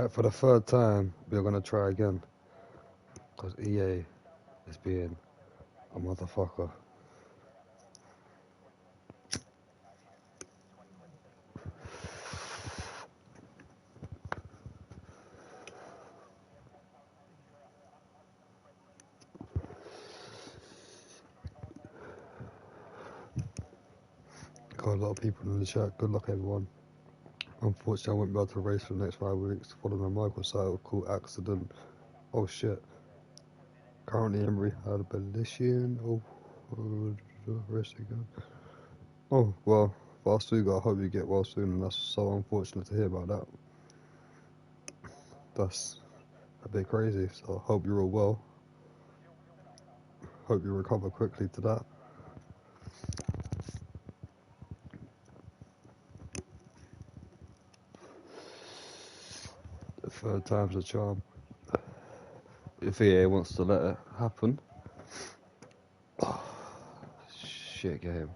Right, for the third time, we're gonna try again. Because EA is being a motherfucker. Got a lot of people in the chat. Good luck, everyone. Unfortunately, I won't be able to race for the next 5 weeks following a motorcycle accident. Oh shit. Currently in rehabilitation. Rest again. Oh, well, fast food, I hope you get well soon, and that's so unfortunate to hear about that. That's a bit crazy, so I hope you're all well. Hope you recover quickly to that. The third time's a charm. If EA wants to let it happen. Oh, shit game.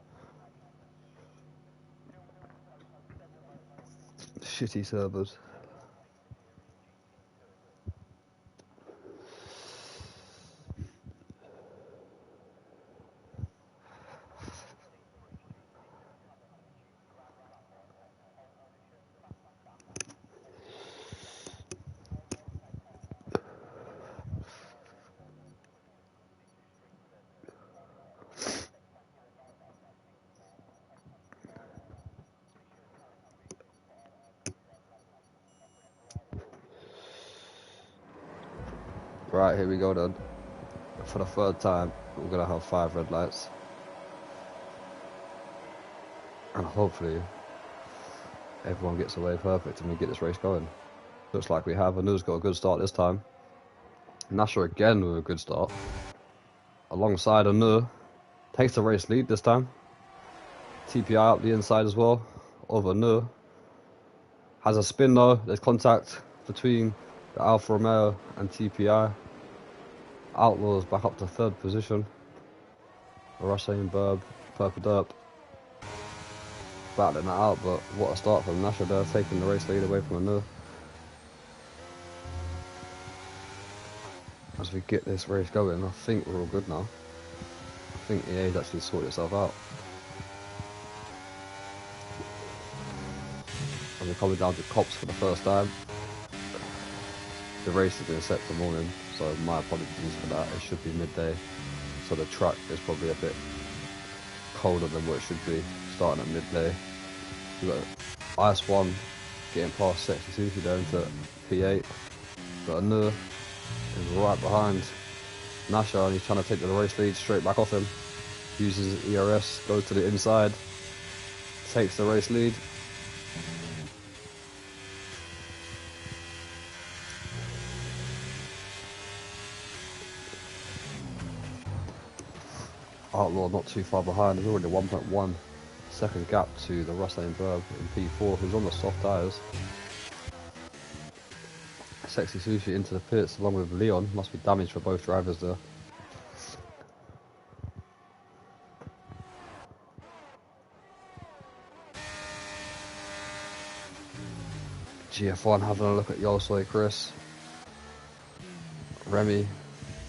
Shitty servers. Right, here we go then. For the third time, we're gonna have 5 red lights. And hopefully, everyone gets away perfect and we get this race going. Looks like we have. Anu's got a good start this time. Nasha again with a good start. Alongside Anu. Takes the race lead this time. TPI up the inside as well of Anu. Has a spin though. There's contact between the Alfa Romeo and TPI. Outlaws back up to 3rd position. Hussein Burb, Purple Derp. Battling that out, but what a start from Nasha there, taking the race lead away from Anu. As we get this race going, I think we're all good now. I think EA's actually sorted itself out. And we're coming down to cops for the first time. The race has been set for morning, so my apologies for that. It should be midday, so the track is probably a bit colder than what it should be, starting at midday. We've got Ice 1 getting past Sexy Sushi there into P8. Got Anu is right behind Nasha, and he's trying to take the race lead straight back off him. Uses his ERS, goes to the inside, takes the race lead. Outlaw not too far behind. There's already a 1.1 second gap to the Rustling Burb in P4, who's on the soft tyres. Sexy Sushi into the pits along with Leon. Must be damage for both drivers there. GF1 having a look at Yosoy Chris. Remy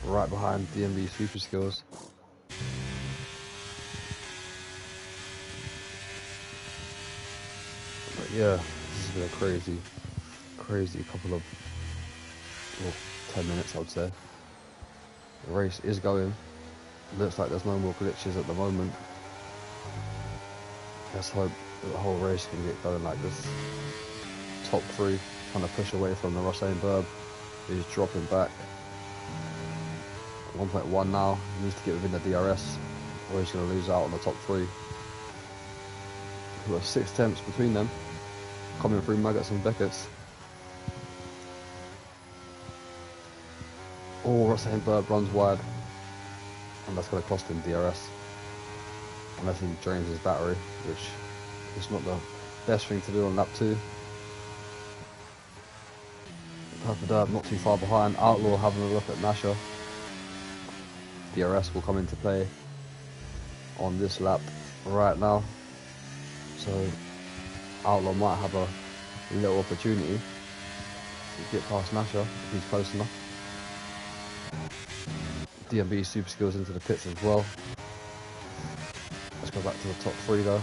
right behind DMB Super Skills. But yeah, this has been a crazy couple of 10 minutes, I would say. The race is going. Looks like there's no more glitches at the moment. Let's hope that the whole race can get going like this. Top 3 trying to push away from the Rustling Burb. He's dropping back. 1.1 now. He needs to get within the DRS, or he's going to lose out on the top 3. We've got 6 temps between them, coming through Maggots and Beckett's. Oh, Rustling Burb runs wide, and that's going to cost him DRS. Unless he drains his battery, which is not the best thing to do on lap 2. Purple Derb not too far behind. Outlaw having a look at Nasha. DRS will come into play on this lap right now, so Outlaw might have a little opportunity. get past Nasher if he's close enough. DMB super skills into the pits as well. Let's go back to the top 3 though.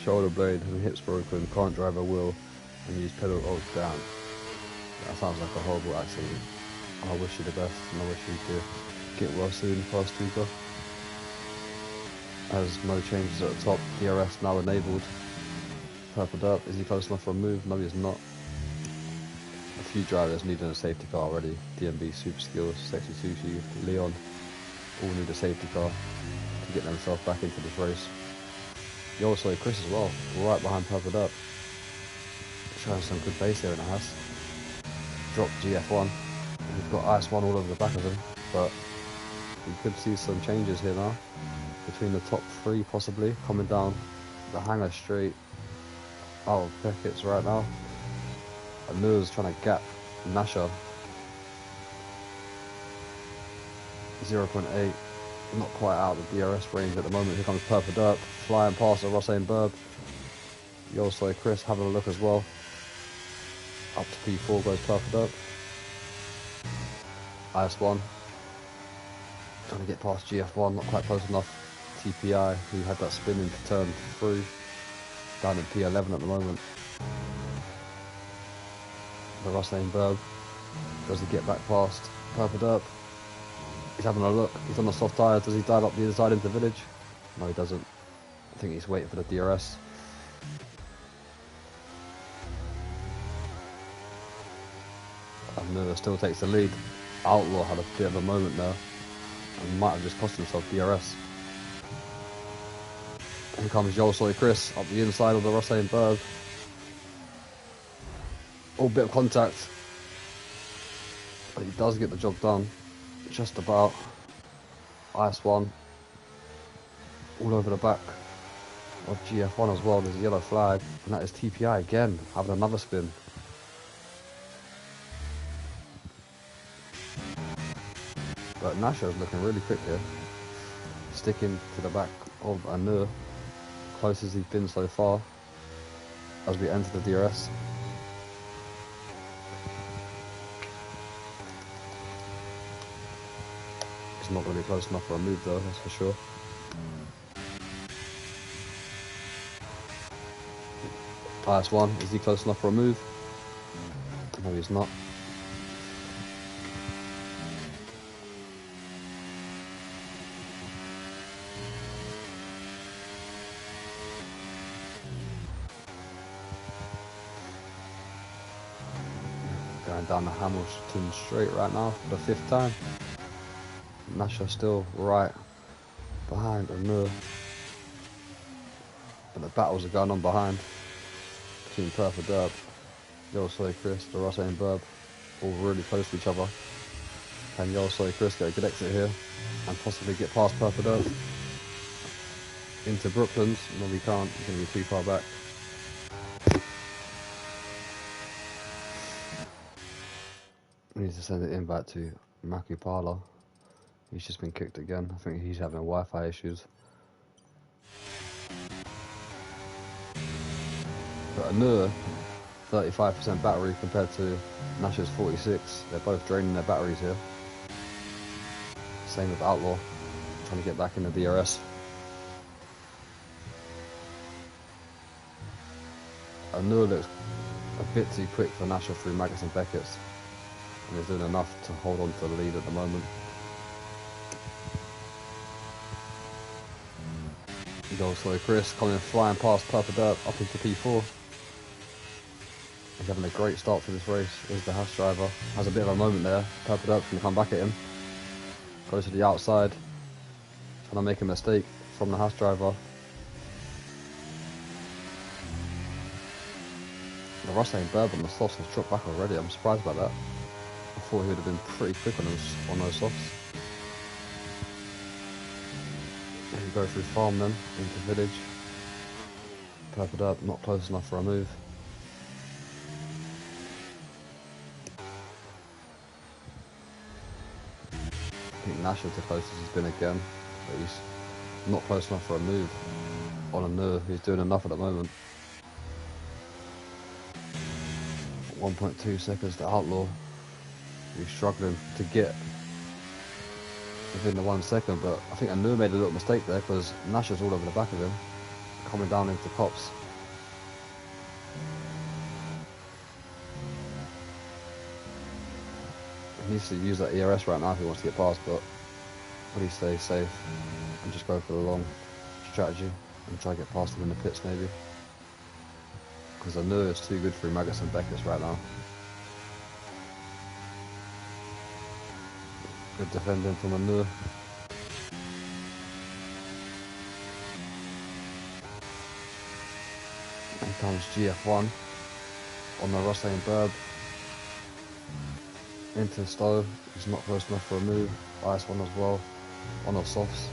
Shoulder blade and hips broken, can't drive a wheel and use pedal. Oh damn. That sounds like a horrible accident. I wish you the best and I wish you could get well soon, fast tweaker. Has no changes at the top, DRS now enabled. Purpled up, is he close enough for a move? No, he's not. A few drivers needing a safety car already. DMB, Super Skills, Sexy Sushi, Leon, all need a safety car to get themselves back into this race. You also Chris as well, right behind Purpled up. Showing some good pace here in the house. Dropped GF1. We've got Ice 1 all over the back of him, but we could see some changes here now. Between the top 3 possibly, coming down the hanger straight out of Beckett's right now. Anu's trying to gap Nasher. 0.8, not quite out of the DRS range at the moment. Here comes Purple Dirt, flying past the Rossane Burb. You also Chris having a look as well. Up to P4 goes Purple Dirt. IS1 trying to get past GF1, not quite close enough. TPI, who had that spin into turn 3, down in P11 at the moment. The Rossane Burb does he get back past Purple Dirt? He's having a look. He's on the soft tyre. Does he dive up the other side into the village? No, he doesn't. I think he's waiting for the DRS. And Miller still takes the lead. Outlaw had a bit of a moment there and might have just cost himself DRS. Here comes Yolsoy Chris up the inside of the Rossane Burb. All bit of contact, but he does get the job done. Just about. IS1 all over the back of GF1 as well. There's a yellow flag, and that is TPI again having another spin. But Nasher is looking really quick here, sticking to the back of Anu, close as he's been so far as we enter the DRS. He's not really close enough for a move though, that's for sure. IS1, is he close enough for a move? No, he's not. Going down the Hamilton straight right now for the 5th time. Nasher still right behind Anu. But the battles are going on behind between Purple Derb, Yolsoy Chris, the Rossane Burb, all really close to each other. Can Yolsoy Chris get a good exit here and possibly get past Purple Derb into Brooklands? No, we can't. He's going to be too far back. We need to send an invite to Makupala. He's just been kicked again. I think he's having Wi-Fi issues. But Anur, 35% battery compared to Nasher's 46. They're both draining their batteries here. Same with Outlaw, trying to get back in the DRS. Anur looks a bit too quick for Nasher through Magus and Beckett's, and he's doing enough to hold on to the lead at the moment. Goes slow Chris coming flying past Purple Dirt up into P4. He's having a great start to this race. Is the Haas driver. Has a bit of a moment there. Purple Dirt's going to come back at him. Goes to the outside. Trying to make a mistake from the Haas driver. The Rossane Burb on the softs has dropped back already. I'm surprised by that. I thought he would have been pretty quick on those softs. We go through farm then, into village. Purple Dirt not close enough for a move. I think Nasher's the closest he's been again, but he's not close enough for a move on Anur, who's doing enough at the moment. 1.2 seconds to Outlaw. He's struggling to get within the 1 second, but I think Anu made a little mistake there because Nasher's all over the back of him, coming down into Cops. He needs to use that ERS right now if he wants to get past, but will he stay safe and just go for the long strategy and try to get past him in the pits maybe? Because Anu is too good for Magus and Beckus right now. Good defending from Anu. Here comes GF1 on the Rosslane Burb. Into Stowe, he's not close enough for a move. IS1 as well, on the softs.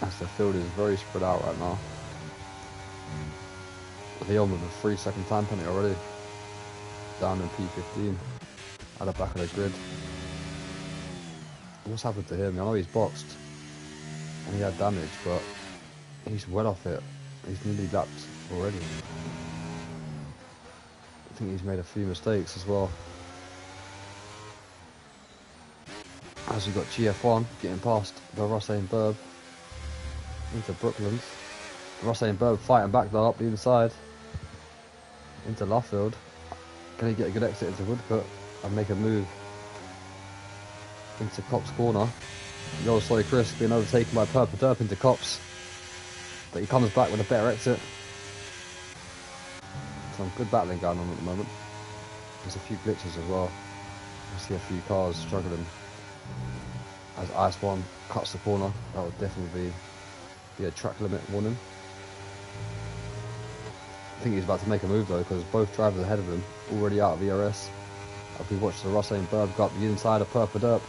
As the field is very spread out right now. Leon with a 3-second time penalty already. Down in P15. At the back of the grid. What's happened to him? I know he's boxed and he had damage, but he's well off it. He's nearly lapped already. I think he's made a few mistakes as well. As we got GF1 getting past the Rosslane Burb into Brooklands. Rosslane Burb fighting back though up the inside into Luffield. Can he get a good exit into Woodcut and make a move into Cops corner? Yo, sorry, Chris being overtaken by Purple Derp into Cops, but he comes back with a better exit. Some good battling going on at the moment. There's a few glitches as well. You see a few cars struggling as IS1 cuts the corner. That would definitely be a track limit warning. I think he's about to make a move though, because both drivers ahead of him already out of ERS. As we watch the Rosslane Burb go up the inside of Purple Derp.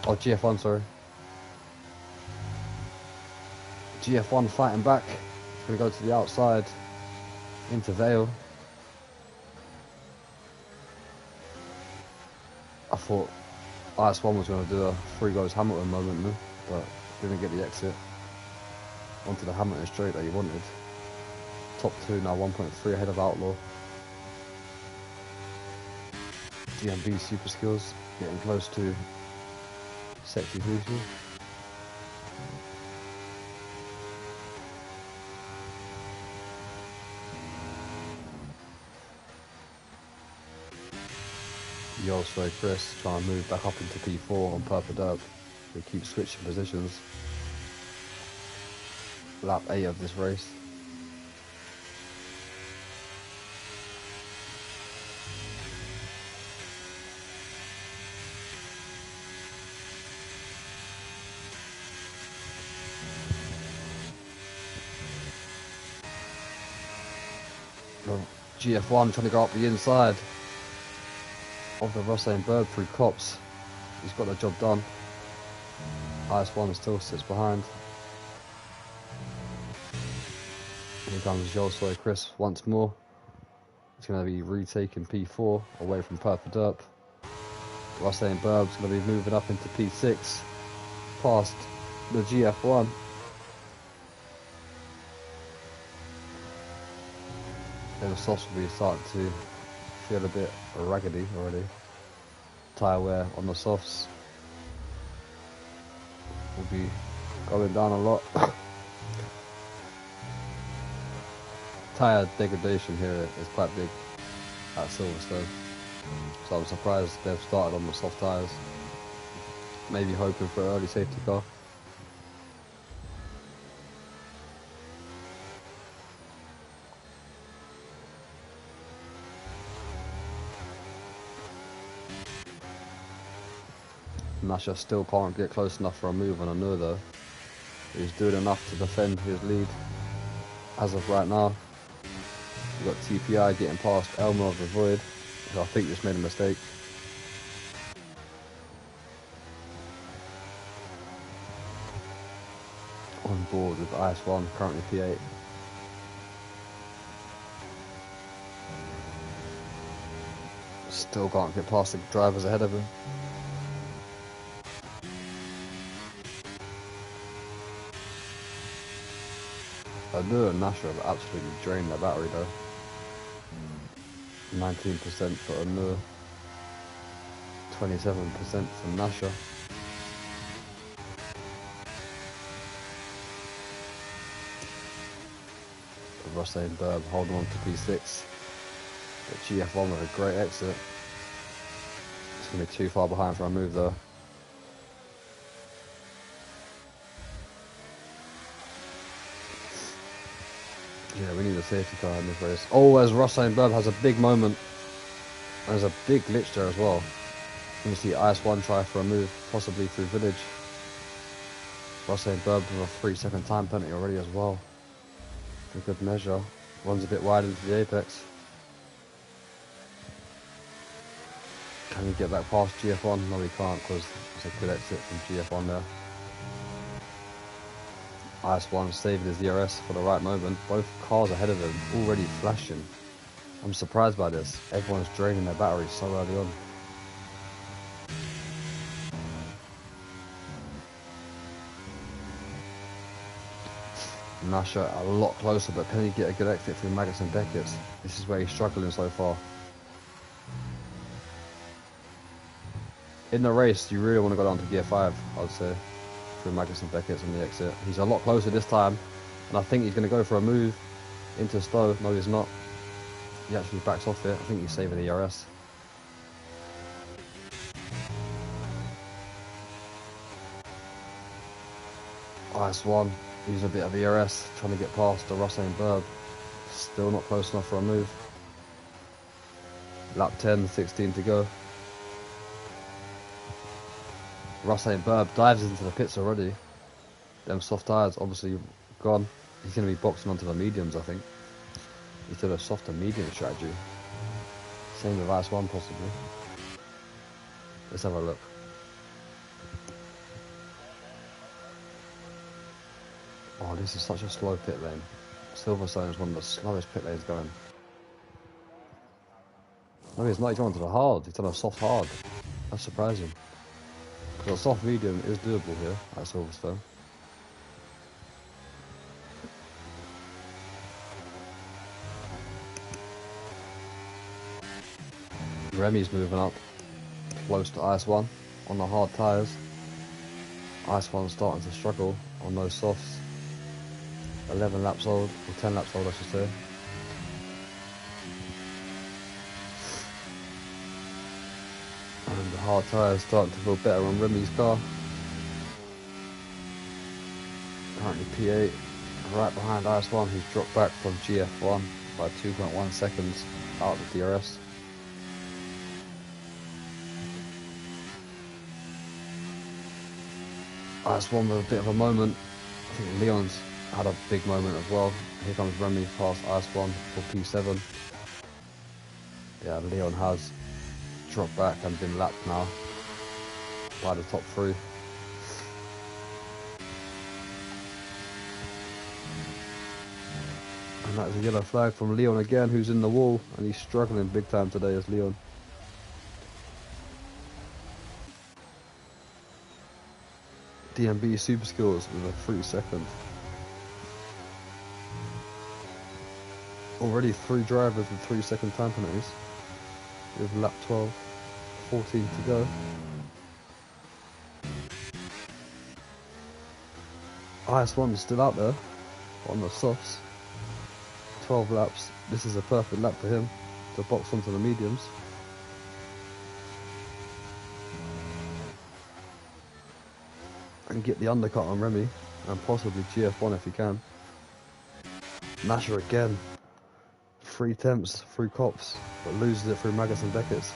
Oh, GF1, sorry. GF1 fighting back. He's going to go to the outside. Into Vale. I thought IS1 was going to do a 3 goes Hamilton moment, but didn't get the exit onto the Hamilton straight that he wanted. Top 2 now 1.3 ahead of Outlaw. GMB super skills getting close to Sexy Fusion. Yo, sorry, Chris trying to move back up into P4 on Purple Derp. We keep switching positions. Lap 8 of this race. GF1 trying to go up the inside of the Rosslane Burb through Cops. He's got the job done. IS1 still sits behind. Here comes Jolsoy Chris once more. He's going to be retaking P4 away from Purple Derp. Rosslane Burb's going to be moving up into P6 past the GF1. Then the softs will be starting to feel a bit raggedy already. Tyre wear on the softs will be going down a lot. Tyre degradation here is quite big at Silverstone, so I'm surprised they've started on the soft tyres. Maybe hoping for an early safety car. Nasha still can't get close enough for a move on Anu though. He's doing enough to defend his lead as of right now. We've got TPI getting past Elmer of the Void, who I think just made a mistake. On board with IS1, currently P8. Still can't get past the drivers ahead of him. Anu and Nasha have absolutely drained their battery though. 19% for Anu, 27% for Nasha. Russell and Burb holding on to P6. But GF1 with a great exit. It's going to be too far behind for a move though. Yeah, we need a safety car in this race. Oh, as Russell and Burb has a big moment. There's a big glitch there as well. You can see IS1 try for a move, possibly through Village. Russell and Burb with a 3-second time penalty already as well. For good measure. One's a bit wide into the apex. Can he get back past GF1? No, he can't because it's a good exit from GF1 there. IS1 saving his DRS for the right moment. Both cars ahead of him, already flashing. I'm surprised by this. Everyone's draining their batteries so early on. Nasha a lot closer, but can he get a good exit through Magus and Beckett's? This is where he's struggling so far. In the race, you really want to go down to gear 5, I would say, through Magus and Beckett's on the exit. He's a lot closer this time, and I think he's going to go for a move into Stowe. No, he's not. He actually backs off it. I think he's saving the IRS. IS1 using a bit of ERS, trying to get past the Russell and Burb. Still not close enough for a move. Lap 10, 16 to go. Russell and Burb dives into the pits already. Them soft tyres obviously gone. He's going to be boxing onto the mediums, I think. He's did a softer medium strategy. Same with IS1 possibly. Let's have a look. Oh, this is such a slow pit lane. Silverstone is one of the slowest pit lanes going. No, he's not. He's gone to the hard. He's done a soft hard. That's surprising. Because a soft medium is doable here at Silverstone. Remy's moving up close to IS1 on the hard tyres. IS1's starting to struggle on those softs. 11 laps old, or 10 laps old I should say. And the hard tyres starting to feel better on Remy's car. Currently P8, right behind IS1, who's dropped back from GF1 by 2.1 seconds out of the DRS. IS1 with a bit of a moment. I think Leon's had a big moment as well. Here comes Remy past IS1 for P7. Yeah, Leon has dropped back and been lapped now by the top three. And that's a yellow flag from Leon again, who's in the wall, and he's struggling big time today as Leon. DMB super skills with a 3 second. Already 3 drivers with 3 second time penalties. With lap 12, 14 to go. IS1 is still out there on the softs. 12 laps. This is a perfect lap for him to box onto the mediums. And get the undercut on Remy, and possibly GF1 if he can. Nasher again. 3 temps, 3 cops, but loses it through Magus and Beckett's.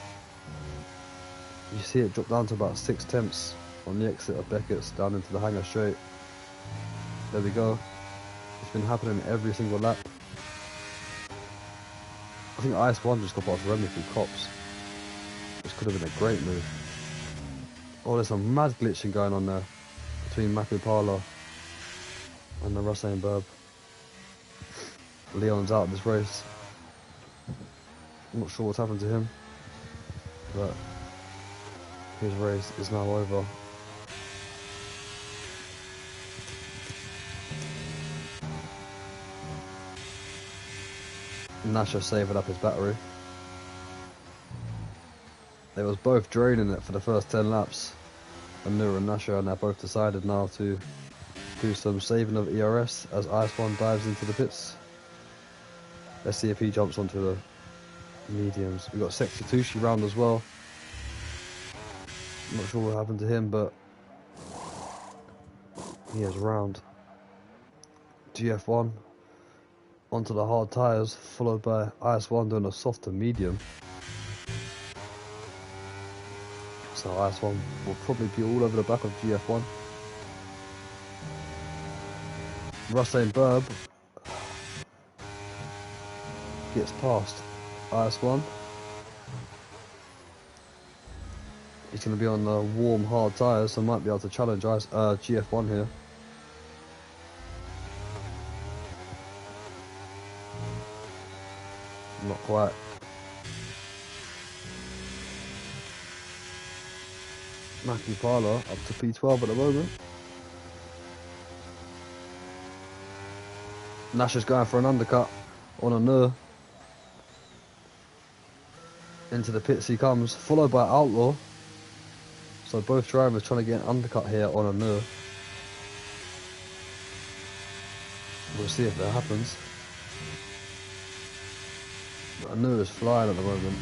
You see it drop down to about 6 temps on the exit of Beckett's down into the hangar straight. There we go. It's been happening every single lap. I think IS1 just got past Remy through cops, which could have been a great move. Oh, there's some mad glitching going on there between Makupala and the Russell and Burb. Leon's out of this race. I'm not sure what's happened to him. but his race is now over. Nasha saving up his battery. They was both draining it for the first 10 laps. Anur and Nasha, and they're both decided now to do some saving of ERS as Ice1 dives into the pits. Let's see if he jumps onto the mediums. We got Sexitushi round as well. I'm not sure what happened to him, but he is round. GF1 onto the hard tyres, followed by IS1 doing a softer medium. So IS1 will probably be all over the back of GF1. Russell Burb gets past IS1. He's going to be on the warm, hard tyres, so might be able to challenge GF1 here. Not quite. Mackie Parler up to P12 at the moment. Nash is going for an undercut on Anur. Into the pits he comes, followed by Outlaw. So both drivers trying to get an undercut here on Anur. We'll see if that happens. But Anur is flying at the moment.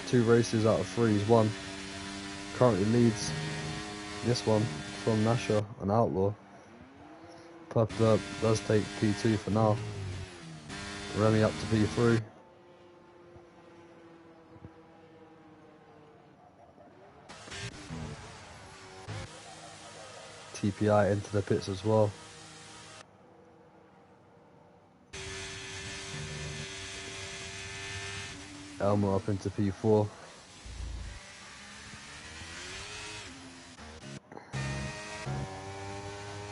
2 races out of 3 he's won. Currently leads this one from Nasha and Outlaw. Purple does take P2 for now. Remy up to P3. TPI into the pits as well. Elmo up into P4.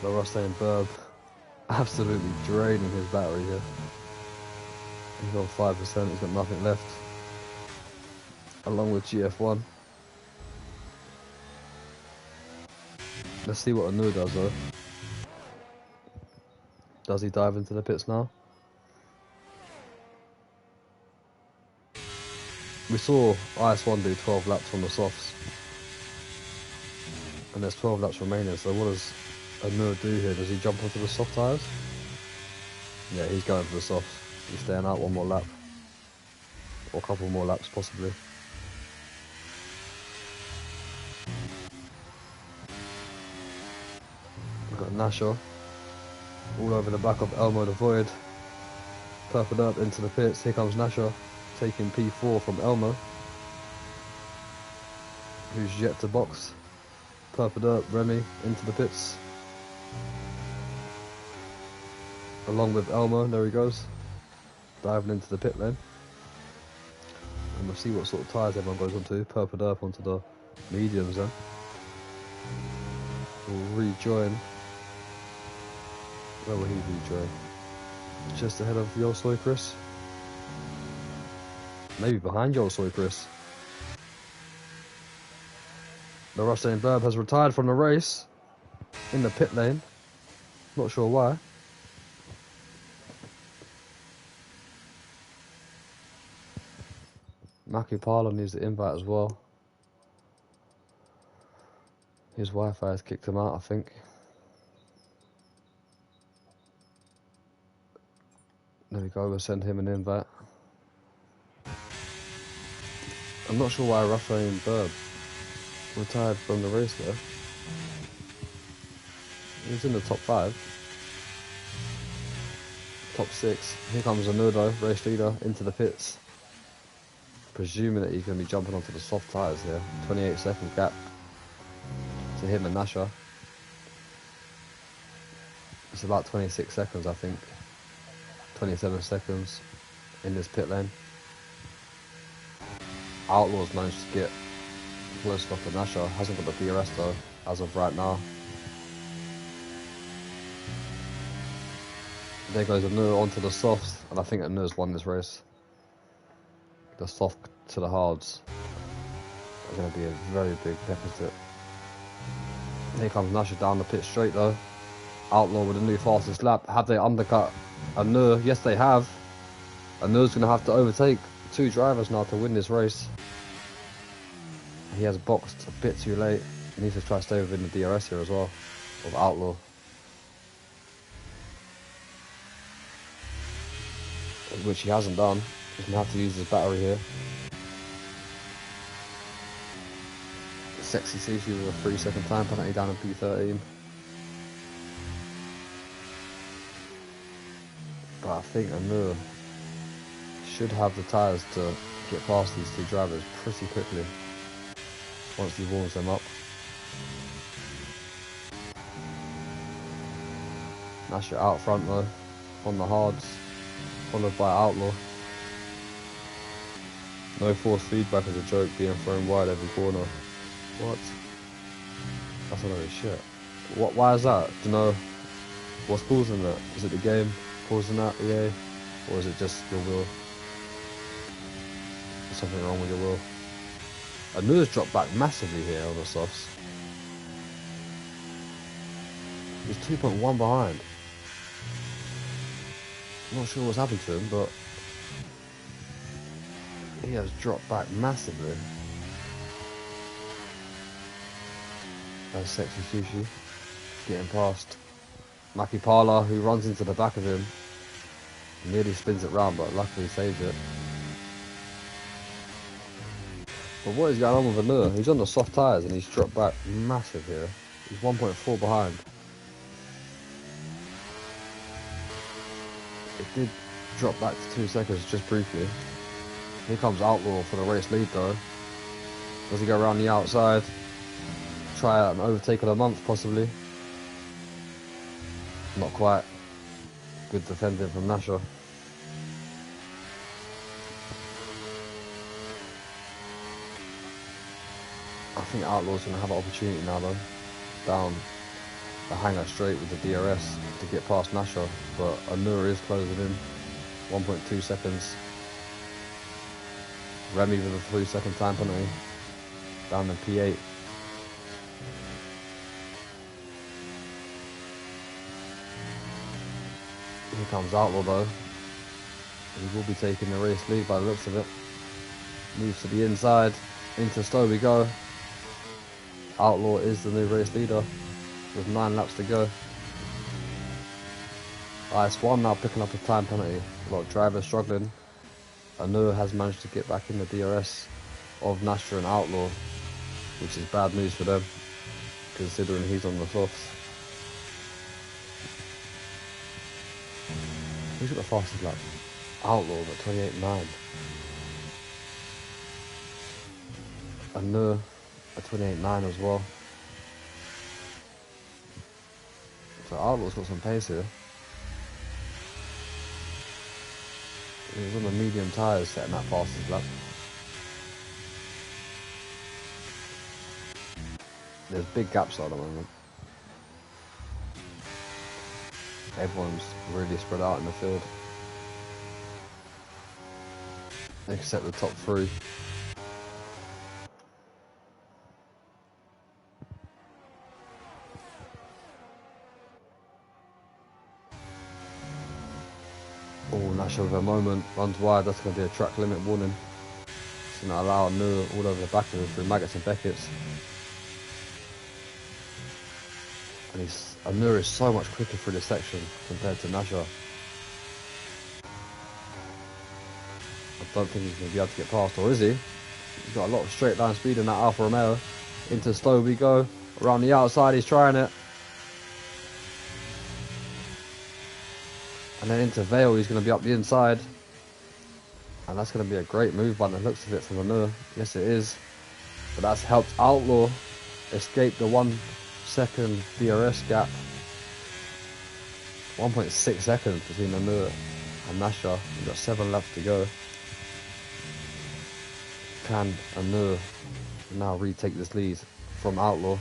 Russell Burb absolutely draining his battery here. He's on 5%, he's got nothing left. Along with GF1. Let's see what Anur does though. Does he dive into the pits now? We saw IS1 do 12 laps on the softs. And there's 12 laps remaining, so what does Anur do here? Does he jump onto the soft tyres? Yeah, he's going for the softs. He's staying out one more lap. Or a couple more laps possibly. We've got Nasha all over the back of Elmo the Void. Purple up into the pits. Here comes Nasha taking P4 from Elmo, who's yet to box. Purple Dirt, Remy into the pits. Along with Elmo, there he goes. Diving into the pit lane. And we'll see what sort of tyres everyone goes onto. Purple Dirt onto the mediums then. We'll rejoin. Where will he rejoin? Just ahead of Yo Soy Chris. Maybe behind Yo Soy Chris. The Russell Burb has retired from the race in the pit lane. Not sure why. Mackie Parler needs the invite as well. His Wi-Fi has kicked him out, I think. There we go, we'll send him an invite. I'm not sure why Russell Burb retired from the race though. He's in the top 5. Top 6. Here comes Anudo, race leader, into the pits. Presuming that he's going to be jumping onto the soft tyres here. 28-second gap to him and Nasha. It's about 26 seconds, I think. 27 seconds in this pit lane. Outlaw's managed to get close off to Nasha. Hasn't got the DRS though, as of right now. There goes Anur onto the softs, and I think Anur's won this race. The soft to the hards. It's going to be a very big deficit. Here comes Nasher down the pit straight though. Outlaw with a new fastest lap. Have they undercut Anur? Yes, they have. Anur's going to have to overtake 2 drivers now to win this race. He has boxed a bit too late. He needs to try to stay within the DRS here as well, of Outlaw. Which he hasn't done. He's going to have to use his battery here. Sexy Sushi with a 3-second time penalty down in P13. But I think Anur should have the tyres to get past these 2 drivers pretty quickly once he warms them up. Nasher out front though, on the hards, followed by Outlaw. No force feedback as a joke, being thrown wide every corner. What? That's a load of shit. Why is that? Do you know what's causing that? Is it the game causing that, EA? Or is it just your will? There's something wrong with your will. Anur's dropped back massively here on the softs. He's 2.1 behind. I'm not sure what's happened to him, but he has dropped back massively. That's Sexy Sushi getting past Maki Parla, who runs into the back of him. Nearly spins it round, but luckily saves it. But what is going on with Anur? He's on the soft tyres and he's dropped back massive here. He's 1.4 behind. It did drop back to 2 seconds just briefly. Here comes Outlaw for the race lead though. Does he go around the outside? Try out an overtake of the month possibly. Not quite. Good defending from Nasher. I think Outlaw's going to have an opportunity now though. Down the hanger straight with the DRS to get past Nasher. But Anur is closing in. 1.2 seconds. Remy with a 3-second time penalty. Down in P8. Here comes Outlaw though. He will be taking the race lead by the looks of it. Moves to the inside. Into Stowe we go. Outlaw is the new race leader with 9 laps to go. IS1 now picking up a time penalty. A lot of drivers struggling. Anur has managed to get back in the DRS of Nasher and Outlaw, which is bad news for them considering he's on the softs. Who's got the fastest lap? Outlaw at 28.9. Anur at 28.9 as well. So Outlaw's got some pace here. He's on the medium tyres setting that fastest lap. There's big gaps at the moment. Everyone's really spread out in the field. Except the top 3. Oh, Nasher with a moment, runs wide, that's going to be a track limit warning. It's going to allow Anur all over the back of him through Maggots and Beckett's. And Anur is so much quicker through this section compared to Nasher. I don't think he's going to be able to get past, or is he? He's got a lot of straight line speed in that Alfa Romeo. Into Stowe we go. Around the outside, he's trying it. And then into Vale, he's going to be up the inside. And that's going to be a great move by the looks of it from Anur. Yes, it is. But that's helped Outlaw escape the 1 second DRS gap. 1.6 seconds between Anur and Nasher. We've got 7 laps to go. Can Anur now retake this lead from Outlaw?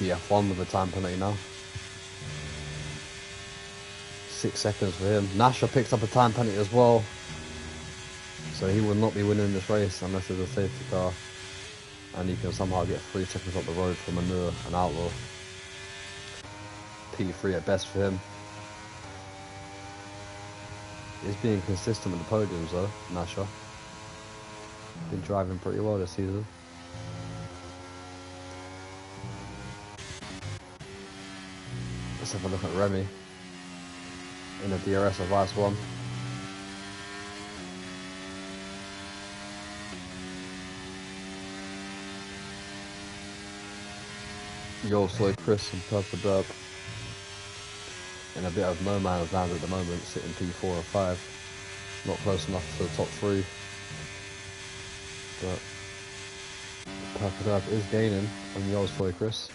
literally F1 with a time penalty now. 6 seconds for him. Nasher picks up a time penalty as well. So he will not be winning this race unless there's a safety car. And he can somehow get 3 seconds up the road from Manure and Outlaw. P3 at best for him. He's being consistent with the podiums though, Nasher. Been driving pretty well this season. Let's have a look at Remy in the DRS of Vice 1. Yosoy, Chris and Purple Derp in a bit of no man's land at the moment, sitting P4 or 5. Not close enough to the top 3. But Purple Derp is gaining on Yosoy, Chris.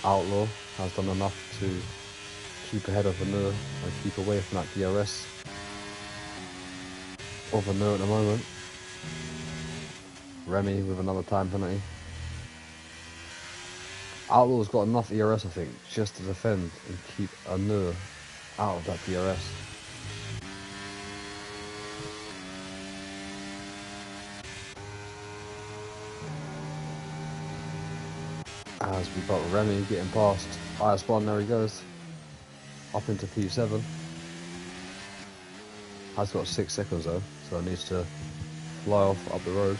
Outlaw has done enough to keep ahead of Vanur and keep away from that DRS of Vanur at the moment. Remy with another time penalty. Outlaw's got enough ERS, I think, just to defend and keep Vanur out of that DRS. As we got Remy getting past IS1, there he goes. Up into P7. Has got 6 seconds though, so it needs to fly off up the road.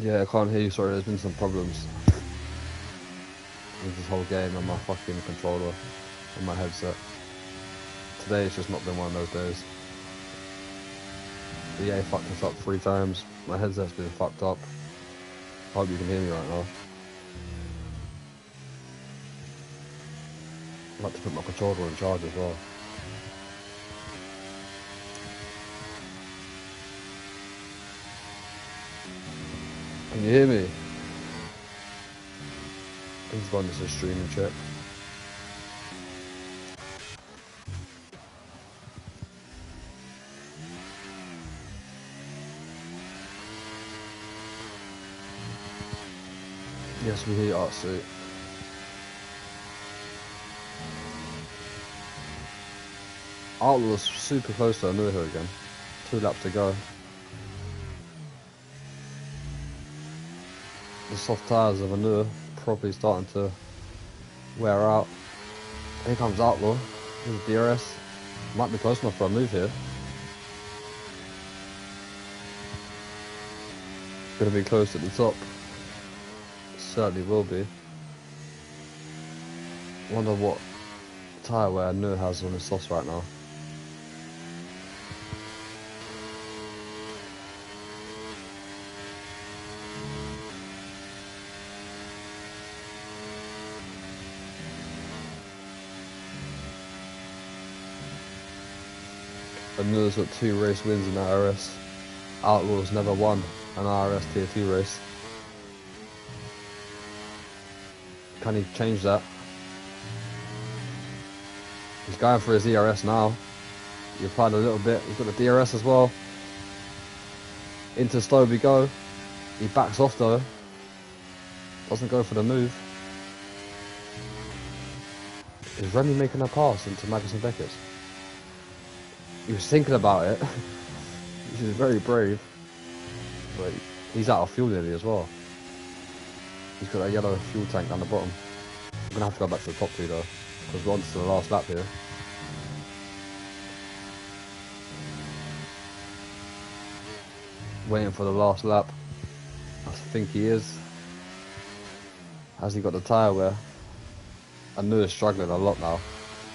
Yeah, I can't hear you, sorry, there's been some problems with this whole game on my fucking controller and my headset. Today it's just not been one of those days. The EA fucked us up 3 times, my headset's been fucked up. I hope you can hear me right now. I'd like to put my controller in charge as well. Can you hear me? Please run this as a streaming check. Yes, we hear you, Artsuit. Outlaw's super close to Anu here again. 2 laps to go. The soft tyres of Anu probably starting to wear out. Here comes Outlaw. Here's DRS. Might be close enough for a move here. Gonna be close at the top. Certainly will be. Wonder what tyre wear Anu has on his softs right now. Anu's got 2 race wins in the IRS. Outlaw's never won an IRS tier 2 race. Can he change that? He's going for his ERS now. He applied a little bit. He's got the DRS as well. Into slow we go. He backs off though. Doesn't go for the move. Is Remy making a pass into Magnussen Beckett? He was thinking about it. Which is very brave. But he's out of fuel nearly as well. He's got a yellow fuel tank down the bottom. I'm going to have to go back to the top 2 though, because we're on to the last lap here. Waiting for the last lap. I think he is. Has he got the tyre wear? I knew he's struggling a lot now.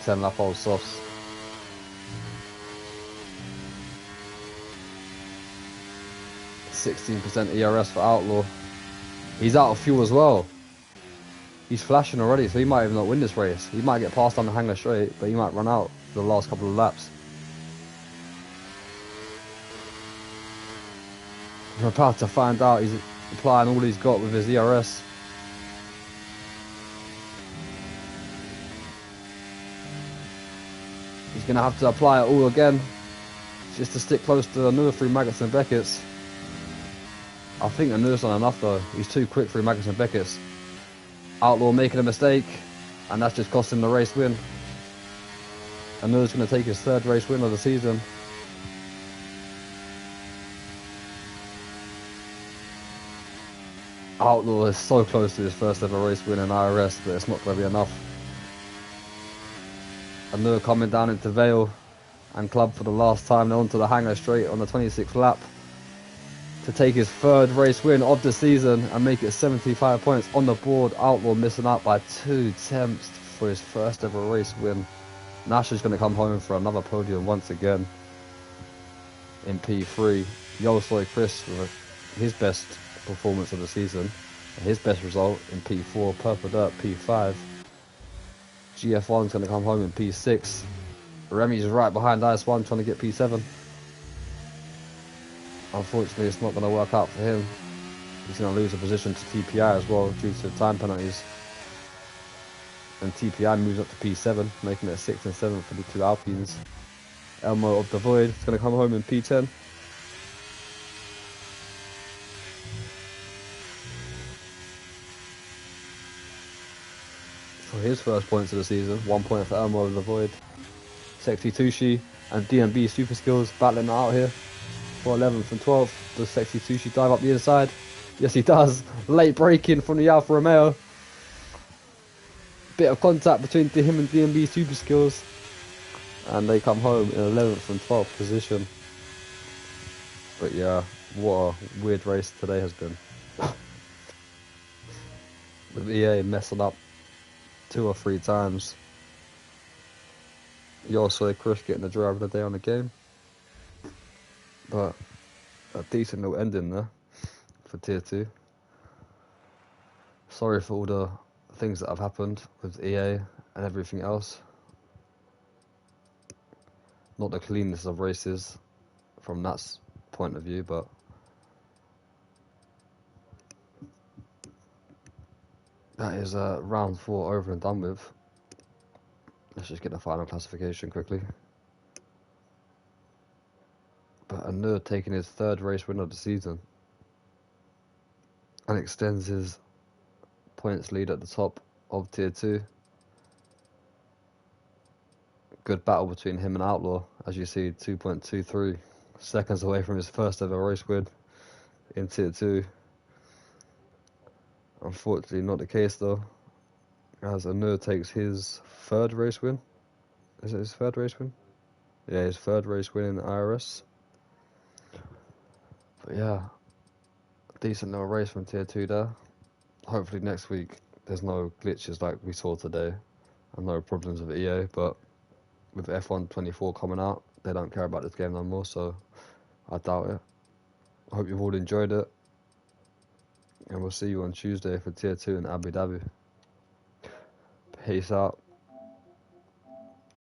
10 lap old softs. %16 ERS for Outlaw. He's out of fuel as well. He's flashing already, so he might even not win this race. He might get past on the hanger straight, but he might run out for the last couple of laps. We're about to find out. He's applying all he's got with his ERS. He's going to have to apply it all again, just to stick close to another 3 Magnussen Beckett's. I think Anu's done enough though. He's too quick through Magnussen Beckett's. Outlaw making a mistake, and that's just cost him the race win. Anu's going to take his 3rd race win of the season. Outlaw is so close to his 1st ever race win in IRS, but it's not going to be enough. Anu coming down into Vale and Club for the last time. They're onto the hanger straight on the 26th lap to take his 3rd race win of the season and make it 75 points on the board. Outlaw missing out by 2 attempts for his 1st ever race win. Nash is going to come home for another podium once again in P3. Yo Soy Chris with his best performance of the season, his best result in P4. Purple Dirt P5. GF1's going to come home in P6. Remy's right behind IS1 trying to get P7. Unfortunately, it's not going to work out for him. He's going to lose a position to TPI as well due to time penalties. And TPI moves up to P7, making it 6th and 7th for the 2 Alpines. Elmo of the Void is going to come home in P10. For his 1st points of the season, 1 point for Elmo of the Void. Sexy Tushi and DMB Super Skills battling out here for 11th and 12th. Does Sexy Tushi dive up the inside? Yes, he does. Late braking from the Alfa Romeo. Bit of contact between him and DMB Super Skills, and they come home in 11th and 12th position. But yeah, what a weird race today has been. with EA messing up 2 or 3 times. You also had Chris getting the driver of the day on the game. But a decent little ending there for Tier 2. Sorry for all the things that have happened with EA and everything else. Not the cleanest of races from that point of view, but that is round 4 over and done with. Let's just get the final classification quickly. But Anur taking his 3rd race win of the season and extends his points lead at the top of Tier 2. Good battle between him and Outlaw, as you see, 2.23 seconds away from his first ever race win in Tier 2. Unfortunately not the case though, as Anur takes his 3rd race win. Is it his 3rd race win? Yeah, his 3rd race win in the IRS. But yeah, decent little race from Tier 2 there. Hopefully next week there's no glitches like we saw today and no problems with EA, but with F1 24 coming out, they don't care about this game no more, so I doubt it. I hope you've all enjoyed it, and we'll see you on Tuesday for Tier 2 in Abu Dhabi. Peace out.